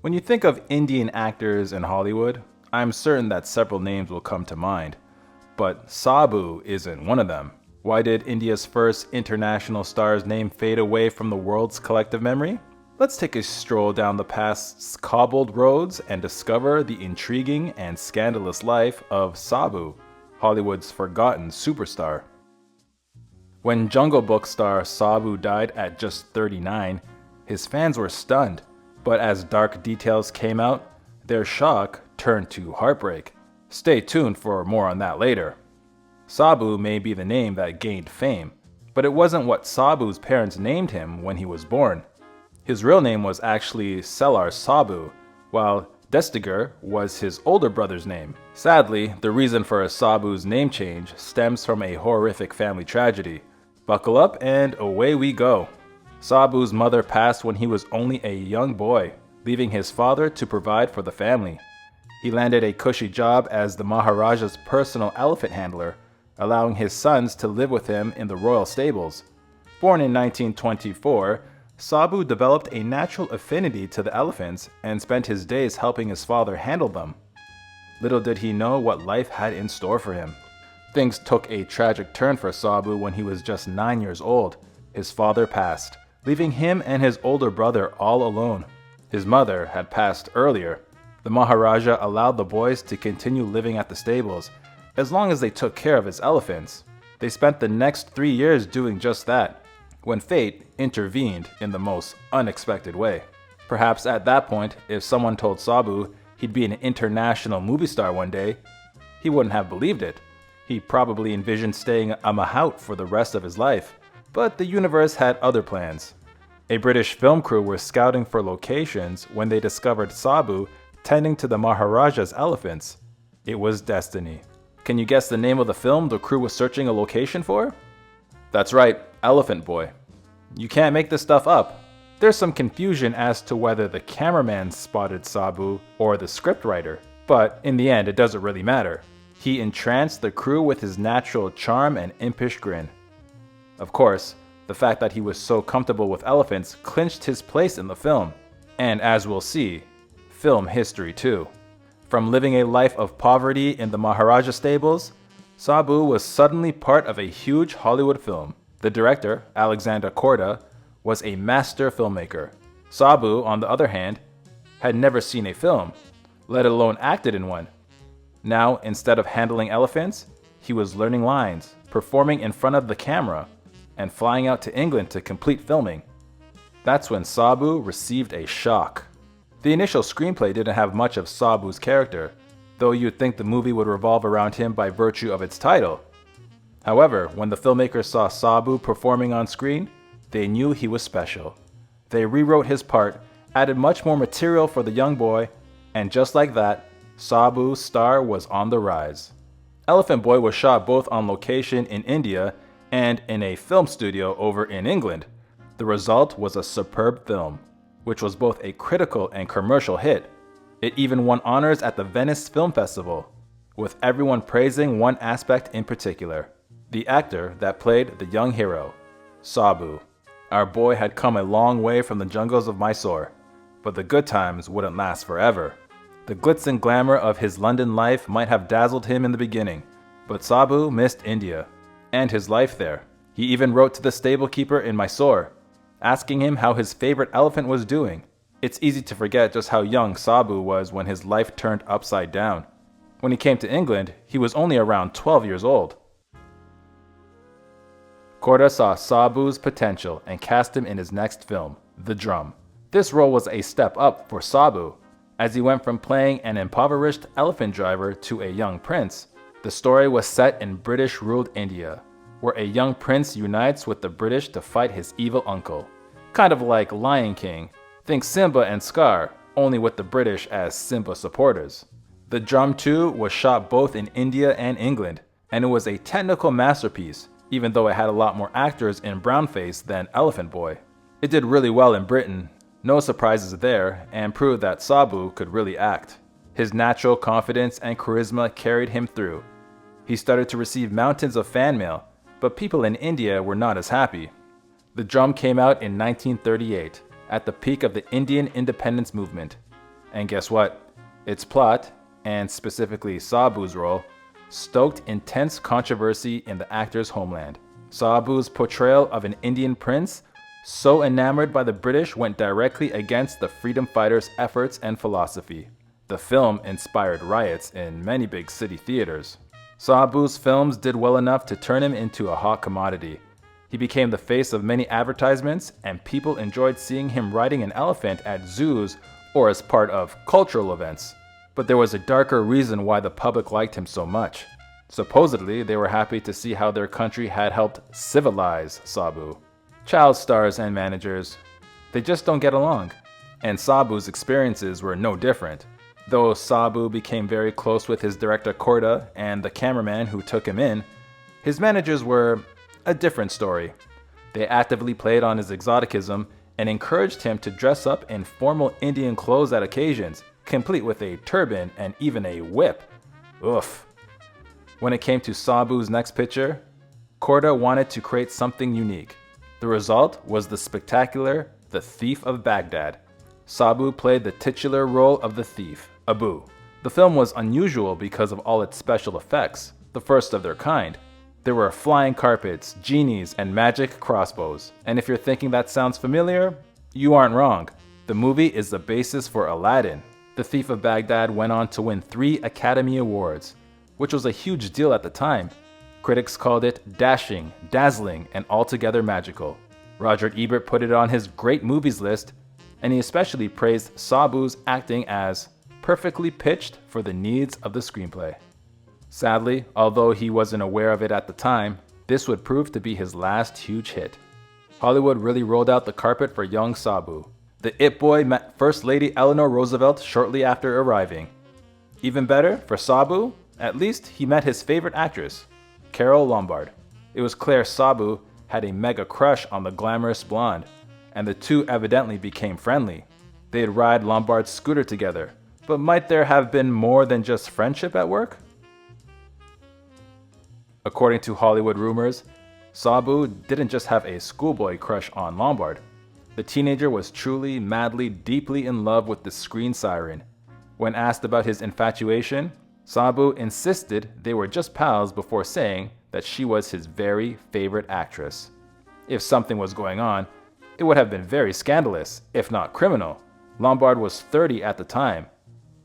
When you think of Indian actors in Hollywood, I'm certain that several names will come to mind. But Sabu isn't one of them. Why did India's first international star's name fade away from the world's collective memory? Let's take a stroll down the past's cobbled roads and discover the intriguing and scandalous life of Sabu, Hollywood's forgotten superstar. When Jungle Book star Sabu died at just 39, his fans were stunned. But as dark details came out, their shock turned to heartbreak. Stay tuned for more on that later. Sabu may be the name that gained fame, but it wasn't what Sabu's parents named him when he was born. His real name was actually Selar Sabu, while Destiger was his older brother's name. Sadly, the reason for Sabu's name change stems from a horrific family tragedy. Buckle up and away we go. Sabu's mother passed when he was only a young boy, leaving his father to provide for the family. He landed a cushy job as the Maharaja's personal elephant handler, allowing his sons to live with him in the royal stables. Born in 1924, Sabu developed a natural affinity to the elephants and spent his days helping his father handle them. Little did he know what life had in store for him. Things took a tragic turn for Sabu when he was just 9 years old. His father passed, leaving him and his older brother all alone. His mother had passed earlier. The Maharaja allowed the boys to continue living at the stables, as long as they took care of his elephants. They spent the next 3 years doing just that, when fate intervened in the most unexpected way. Perhaps at that point, if someone told Sabu he'd be an international movie star one day, he wouldn't have believed it. He probably envisioned staying a mahout for the rest of his life. But the universe had other plans. A British film crew were scouting for locations when they discovered Sabu tending to the Maharaja's elephants. It was destiny. Can you guess the name of the film the crew was searching a location for? That's right, Elephant Boy. You can't make this stuff up. There's some confusion as to whether the cameraman spotted Sabu or the scriptwriter, but in the end it doesn't really matter. He entranced the crew with his natural charm and impish grin. Of course, the fact that he was so comfortable with elephants clinched his place in the film, and as we'll see, film history too. From living a life of poverty in the Maharaja stables, Sabu was suddenly part of a huge Hollywood film. The director, Alexander Korda, was a master filmmaker. Sabu, on the other hand, had never seen a film, let alone acted in one. Now, instead of handling elephants, he was learning lines, performing in front of the camera, and flying out to England to complete filming. That's when Sabu received a shock. The initial screenplay didn't have much of Sabu's character, though you'd think the movie would revolve around him by virtue of its title. However, when the filmmakers saw Sabu performing on screen, they knew he was special. They rewrote his part, added much more material for the young boy, and just like that, Sabu's star was on the rise. Elephant Boy was shot both on location in India and in a film studio over in England. The result was a superb film, which was both a critical and commercial hit. It even won honors at the Venice Film Festival, with everyone praising one aspect in particular: the actor that played the young hero, Sabu. Our boy had come a long way from the jungles of Mysore, but the good times wouldn't last forever. The glitz and glamour of his London life might have dazzled him in the beginning, but Sabu missed India and his life there. He even wrote to the stable keeper in Mysore, asking him how his favorite elephant was doing. It's easy to forget just how young Sabu was when his life turned upside down. When he came to England, he was only around 12 years old. Korda saw Sabu's potential and cast him in his next film, The Drum. This role was a step up for Sabu, as he went from playing an impoverished elephant driver to a young prince. The story was set in British-ruled India, where a young prince unites with the British to fight his evil uncle. Kind of like Lion King. Think Simba and Scar, only with the British as Simba supporters. The Drum 2 was shot both in India and England, and it was a technical masterpiece, even though it had a lot more actors in brownface than Elephant Boy. It did really well in Britain, no surprises there, and proved that Sabu could really act. His natural confidence and charisma carried him through. He started to receive mountains of fan mail, but people in India were not as happy. The Drum came out in 1938, at the peak of the Indian independence movement. And guess what? Its plot, and specifically Sabu's role, stoked intense controversy in the actor's homeland. Sabu's portrayal of an Indian prince, so enamored by the British, went directly against the freedom fighters' efforts and philosophy. The film inspired riots in many big city theaters. Sabu's films did well enough to turn him into a hot commodity. He became the face of many advertisements, and people enjoyed seeing him riding an elephant at zoos or as part of cultural events. But there was a darker reason why the public liked him so much. Supposedly, they were happy to see how their country had helped civilize Sabu. Child stars and managers, they just don't get along. And Sabu's experiences were no different. Though Sabu became very close with his director Korda and the cameraman who took him in, his managers were a different story. They actively played on his exoticism and encouraged him to dress up in formal Indian clothes at occasions, complete with a turban and even a whip. Oof. When it came to Sabu's next picture, Korda wanted to create something unique. The result was the spectacular The Thief of Baghdad. Sabu played the titular role of the thief, Abu. The film was unusual because of all its special effects, the first of their kind. There were flying carpets, genies, and magic crossbows. And if you're thinking that sounds familiar, you aren't wrong. The movie is the basis for Aladdin. The Thief of Baghdad went on to win 3 Academy Awards, which was a huge deal at the time. Critics called it dashing, dazzling, and altogether magical. Roger Ebert put it on his great movies list, and he especially praised Sabu's acting as perfectly pitched for the needs of the screenplay. Sadly, although he wasn't aware of it at the time, this would prove to be his last huge hit. Hollywood really rolled out the carpet for young Sabu. The It Boy met First Lady Eleanor Roosevelt shortly after arriving. Even better, for Sabu, at least he met his favorite actress, Carole Lombard. It was clear Sabu had a mega crush on the glamorous blonde, and the two evidently became friendly. They'd ride Lombard's scooter together, but might there have been more than just friendship at work? According to Hollywood rumors, Sabu didn't just have a schoolboy crush on Lombard. The teenager was truly, madly, deeply in love with the screen siren. When asked about his infatuation, Sabu insisted they were just pals before saying that she was his very favorite actress. If something was going on, it would have been very scandalous, if not criminal. Lombard was 30 at the time.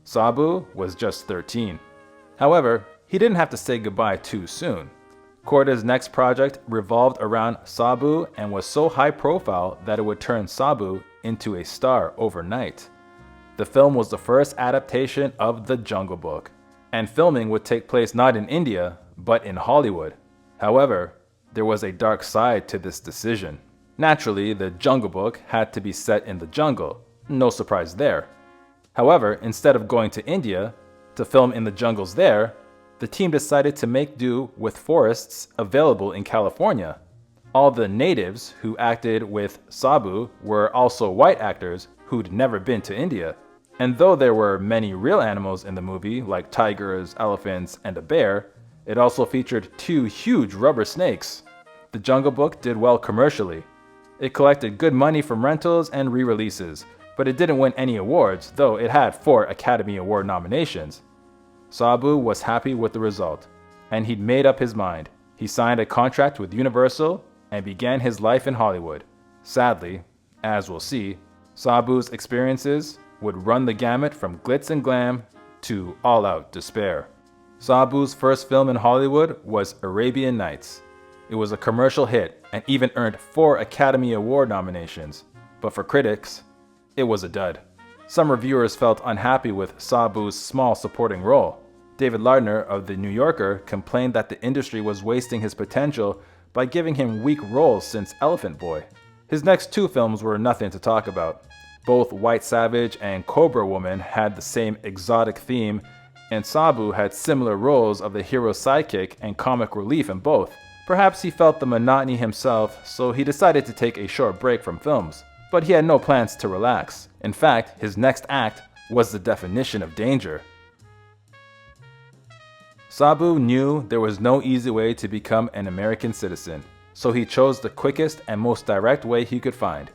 Sabu was just 13. However, he didn't have to say goodbye too soon. Korda's next project revolved around Sabu and was so high profile that it would turn Sabu into a star overnight. The film was the first adaptation of The Jungle Book, and filming would take place not in India, but in Hollywood. However, there was a dark side to this decision. Naturally, The Jungle Book had to be set in the jungle, no surprise there. However, instead of going to India to film in the jungles there, the team decided to make do with forests available in California. All the natives who acted with Sabu were also white actors who'd never been to India. And though there were many real animals in the movie, like tigers, elephants, and a bear, it also featured 2 huge rubber snakes. The Jungle Book did well commercially. It collected good money from rentals and re-releases, but it didn't win any awards, though it had 4 Academy Award nominations. Sabu was happy with the result, and he'd made up his mind. He signed a contract with Universal and began his life in Hollywood. Sadly, as we'll see, Sabu's experiences would run the gamut from glitz and glam to all-out despair. Sabu's first film in Hollywood was Arabian Nights. It was a commercial hit and even earned 4 Academy Award nominations, but for critics, it was a dud. Some reviewers felt unhappy with Sabu's small supporting role. David Lardner of The New Yorker complained that the industry was wasting his potential by giving him weak roles since Elephant Boy. His next 2 films were nothing to talk about. Both White Savage and Cobra Woman had the same exotic theme, and Sabu had similar roles of the hero's sidekick and comic relief in both. Perhaps he felt the monotony himself, so he decided to take a short break from films. But he had no plans to relax. In fact, his next act was the definition of danger. Sabu knew there was no easy way to become an American citizen, so he chose the quickest and most direct way he could find.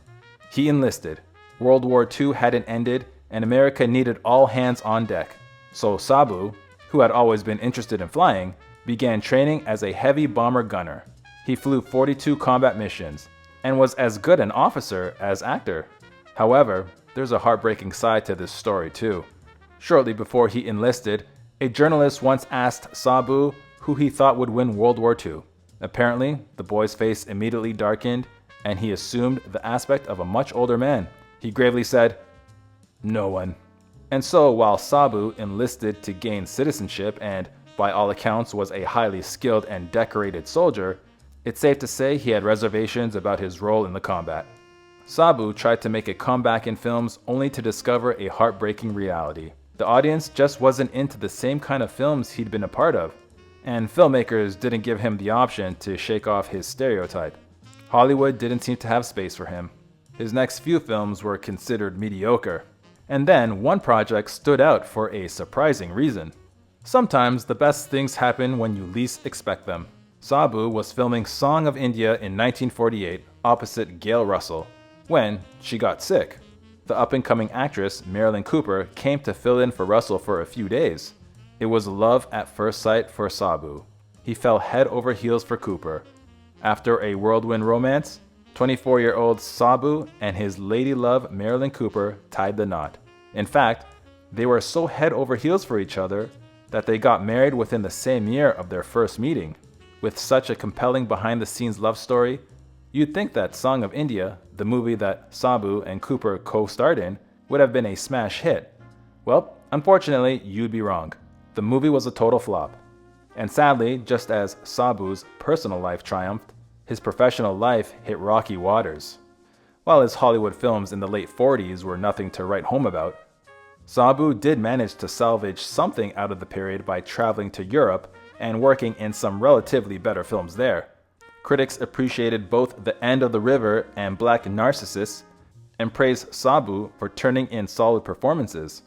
He enlisted. World War II hadn't ended, and America needed all hands on deck. So Sabu, who had always been interested in flying, began training as a heavy bomber gunner. He flew 42 combat missions and was as good an officer as actor. However, there's a heartbreaking side to this story too. Shortly before he enlisted, a journalist once asked Sabu who he thought would win World War II. Apparently, the boy's face immediately darkened and he assumed the aspect of a much older man. He gravely said, "No one." And so while Sabu enlisted to gain citizenship and by all accounts was a highly skilled and decorated soldier, it's safe to say he had reservations about his role in the combat. Sabu tried to make a comeback in films only to discover a heartbreaking reality. The audience just wasn't into the same kind of films he'd been a part of, and filmmakers didn't give him the option to shake off his stereotype. Hollywood didn't seem to have space for him. His next few films were considered mediocre. And then one project stood out for a surprising reason. Sometimes the best things happen when you least expect them. Sabu was filming Song of India in 1948 opposite Gail Russell when she got sick. The up-and-coming actress Marilyn Cooper came to fill in for Russell for a few days. It was love at first sight for Sabu. He fell head over heels for Cooper. After a whirlwind romance, 24-year-old Sabu and his lady love Marilyn Cooper tied the knot. In fact, they were so head over heels for each other that they got married within the same year of their first meeting. With such a compelling behind-the-scenes love story, you'd think that Song of India, the movie that Sabu and Cooper co-starred in, would have been a smash hit. Well, unfortunately, you'd be wrong. The movie was a total flop. And sadly, just as Sabu's personal life triumphed, his professional life hit rocky waters. While his Hollywood films in the late 40s were nothing to write home about, Sabu did manage to salvage something out of the period by traveling to Europe and working in some relatively better films there. Critics appreciated both The End of the River and Black Narcissus and praised Sabu for turning in solid performances.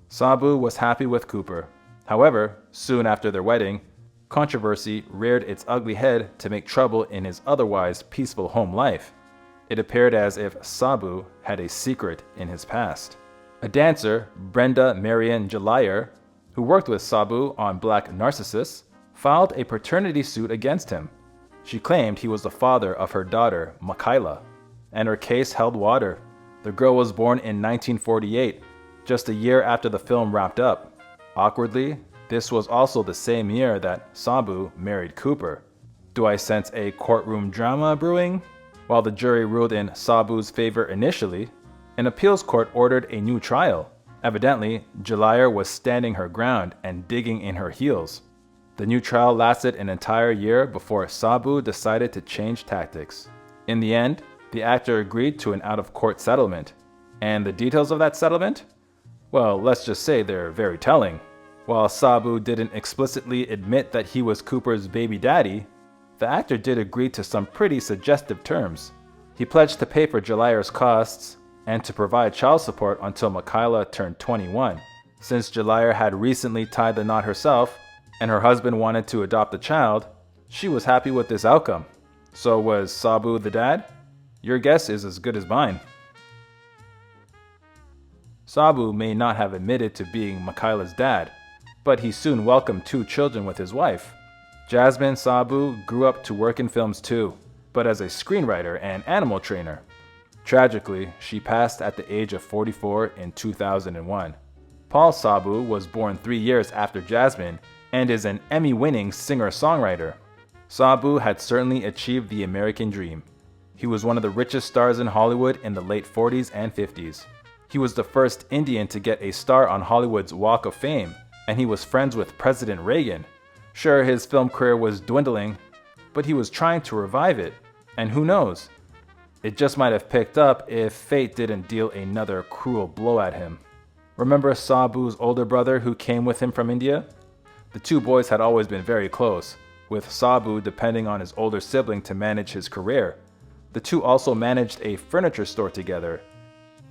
Sabu was happy with Cooper. However, soon after their wedding, controversy reared its ugly head to make trouble in his otherwise peaceful home life. It appeared as if Sabu had a secret in his past. A dancer, Brenda Marian Jalayer, who worked with Sabu on Black Narcissus, filed a paternity suit against him. She claimed he was the father of her daughter, Michaela, and her case held water. The girl was born in 1948, just a year after the film wrapped up. Awkwardly, this was also the same year that Sabu married Cooper. Do I sense a courtroom drama brewing? While the jury ruled in Sabu's favor initially, an appeals court ordered a new trial. Evidently, Jalayer was standing her ground and digging in her heels. The new trial lasted an entire year before Sabu decided to change tactics. In the end, the actor agreed to an out-of-court settlement. And the details of that settlement? Well, let's just say they're very telling. While Sabu didn't explicitly admit that he was Cooper's baby daddy, the actor did agree to some pretty suggestive terms. He pledged to pay for Jalayer's costs and to provide child support until Michaela turned 21. Since Jalayer had recently tied the knot herself, and her husband wanted to adopt the child, she was happy with this outcome. So was Sabu the dad? Your guess is as good as mine. Sabu may not have admitted to being Michaela's dad, but he soon welcomed 2 children with his wife. Jasmine Sabu grew up to work in films too, but as a screenwriter and animal trainer. Tragically, she passed at the age of 44 in 2001. Paul Sabu was born 3 years after Jasmine and is an Emmy-winning singer-songwriter. Sabu had certainly achieved the American dream. He was one of the richest stars in Hollywood in the late 40s and 50s. He was the first Indian to get a star on Hollywood's Walk of Fame, and he was friends with President Reagan. Sure, his film career was dwindling, but he was trying to revive it, and who knows? It just might have picked up if fate didn't deal another cruel blow at him. Remember Sabu's older brother who came with him from India? The 2 boys had always been very close, with Sabu depending on his older sibling to manage his career. The 2 also managed a furniture store together.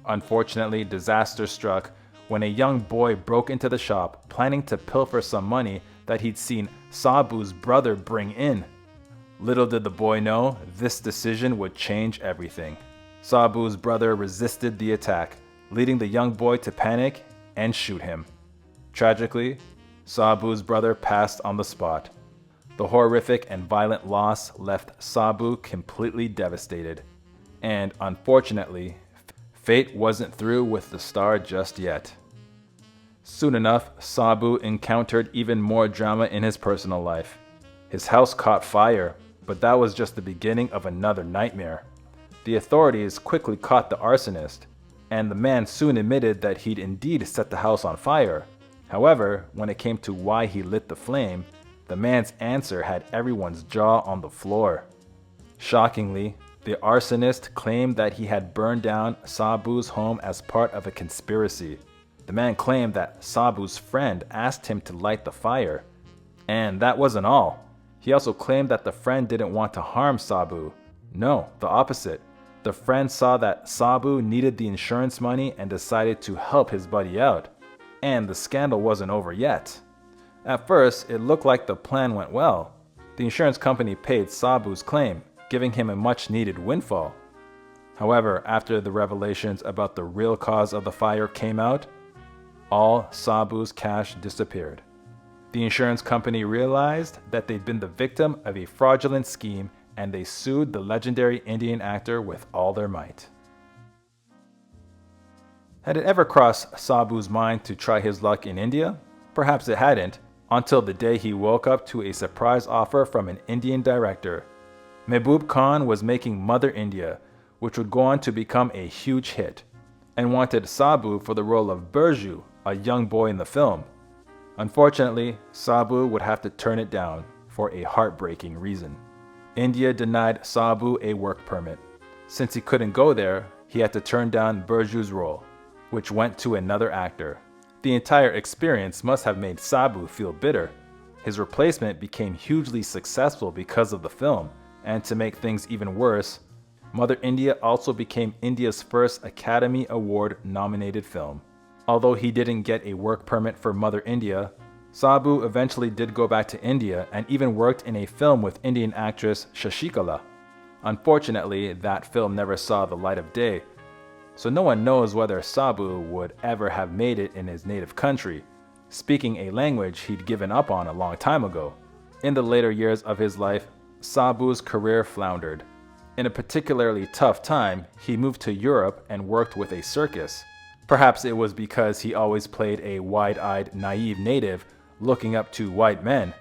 Unfortunately, disaster struck when a young boy broke into the shop planning to pilfer some money that he'd seen Sabu's brother bring in. Little did the boy know, this decision would change everything. Sabu's brother resisted the attack, leading the young boy to panic and shoot him. Tragically, Sabu's brother passed on the spot. The horrific and violent loss left Sabu completely devastated. And unfortunately, fate wasn't through with the star just yet. Soon enough, Sabu encountered even more drama in his personal life. His house caught fire, but that was just the beginning of another nightmare. The authorities quickly caught the arsonist, and the man soon admitted that he'd indeed set the house on fire. However, when it came to why he lit the flame, the man's answer had everyone's jaw on the floor. Shockingly, the arsonist claimed that he had burned down Sabu's home as part of a conspiracy. The man claimed that Sabu's friend asked him to light the fire. And that wasn't all. He also claimed that the friend didn't want to harm Sabu. No, the opposite. The friend saw that Sabu needed the insurance money and decided to help his buddy out. And the scandal wasn't over yet. At first, it looked like the plan went well. The insurance company paid Sabu's claim, giving him a much-needed windfall. However, after the revelations about the real cause of the fire came out, all Sabu's cash disappeared. The insurance company realized that they'd been the victim of a fraudulent scheme, and they sued the legendary Indian actor with all their might. Had it ever crossed Sabu's mind to try his luck in India? Perhaps it hadn't, until the day he woke up to a surprise offer from an Indian director. Mehboob Khan was making Mother India, which would go on to become a huge hit, and wanted Sabu for the role of Burju, a young boy in the film. Unfortunately, Sabu would have to turn it down for a heartbreaking reason. India denied Sabu a work permit. Since he couldn't go there, he had to turn down Burju's role, which went to another actor. The entire experience must have made Sabu feel bitter. His replacement became hugely successful because of the film, and to make things even worse, Mother India also became India's first Academy Award nominated film. Although he didn't get a work permit for Mother India, Sabu eventually did go back to India and even worked in a film with Indian actress Shashikala. Unfortunately, that film never saw the light of day, so no one knows whether Sabu would ever have made it in his native country, speaking a language he'd given up on a long time ago. In the later years of his life, Sabu's career floundered. In a particularly tough time, he moved to Europe and worked with a circus. Perhaps it was because he always played a wide-eyed, naive native looking up to white men.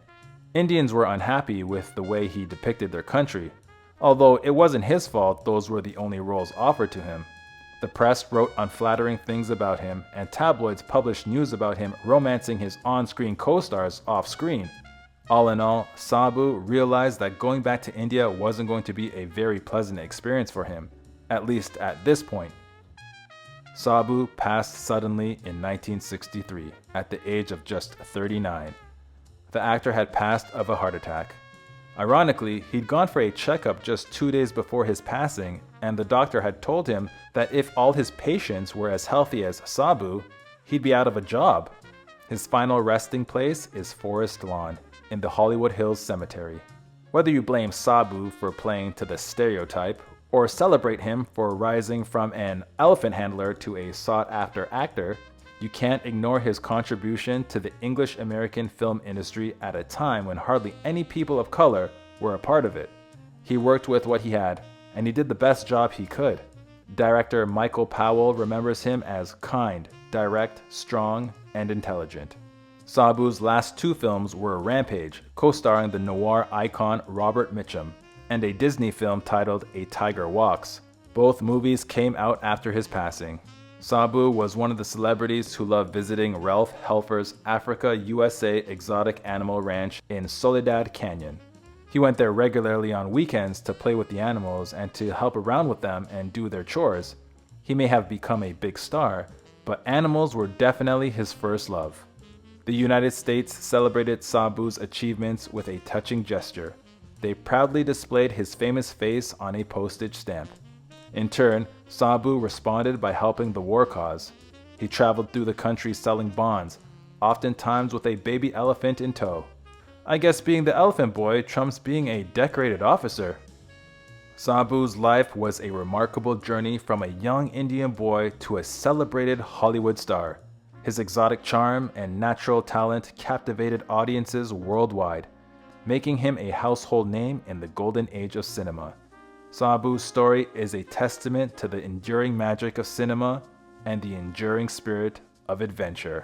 Indians were unhappy with the way he depicted their country. Although it wasn't his fault those were the only roles offered to him. The press wrote unflattering things about him, and tabloids published news about him romancing his on-screen co-stars off-screen. All in all, Sabu realized that going back to India wasn't going to be a very pleasant experience for him, at least at this point. Sabu passed suddenly in 1963, at the age of just 39. The actor had passed of a heart attack. Ironically, he'd gone for a checkup just 2 days before his passing, and the doctor had told him that if all his patients were as healthy as Sabu, he'd be out of a job. His final resting place is Forest Lawn, in the Hollywood Hills Cemetery. Whether you blame Sabu for playing to the stereotype, or celebrate him for rising from an elephant handler to a sought-after actor, you can't ignore his contribution to the English-American film industry at a time when hardly any people of color were a part of it. He worked with what he had, and he did the best job he could. Director Michael Powell remembers him as kind, direct, strong, and intelligent. Sabu's last two films were Rampage, co-starring the noir icon Robert Mitchum, and a Disney film titled A Tiger Walks. Both movies came out after his passing. Sabu was one of the celebrities who loved visiting Ralph Helfer's Africa USA Exotic Animal Ranch in Soledad Canyon. He went there regularly on weekends to play with the animals and to help around with them and do their chores. He may have become a big star, but animals were definitely his first love. The United States celebrated Sabu's achievements with a touching gesture. They proudly displayed his famous face on a postage stamp. In turn, Sabu responded by helping the war cause. He traveled through the country selling bonds, oftentimes with a baby elephant in tow. I guess being the elephant boy trumps being a decorated officer. Sabu's life was a remarkable journey from a young Indian boy to a celebrated Hollywood star. His exotic charm and natural talent captivated audiences worldwide, making him a household name in the golden age of cinema. Sabu's story is a testament to the enduring magic of cinema and the enduring spirit of adventure.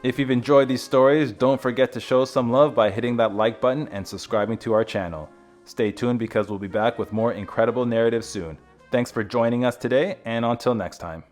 If you've enjoyed these stories, don't forget to show some love by hitting that like button and subscribing to our channel. Stay tuned because we'll be back with more incredible narratives soon. Thanks for joining us today, and until next time.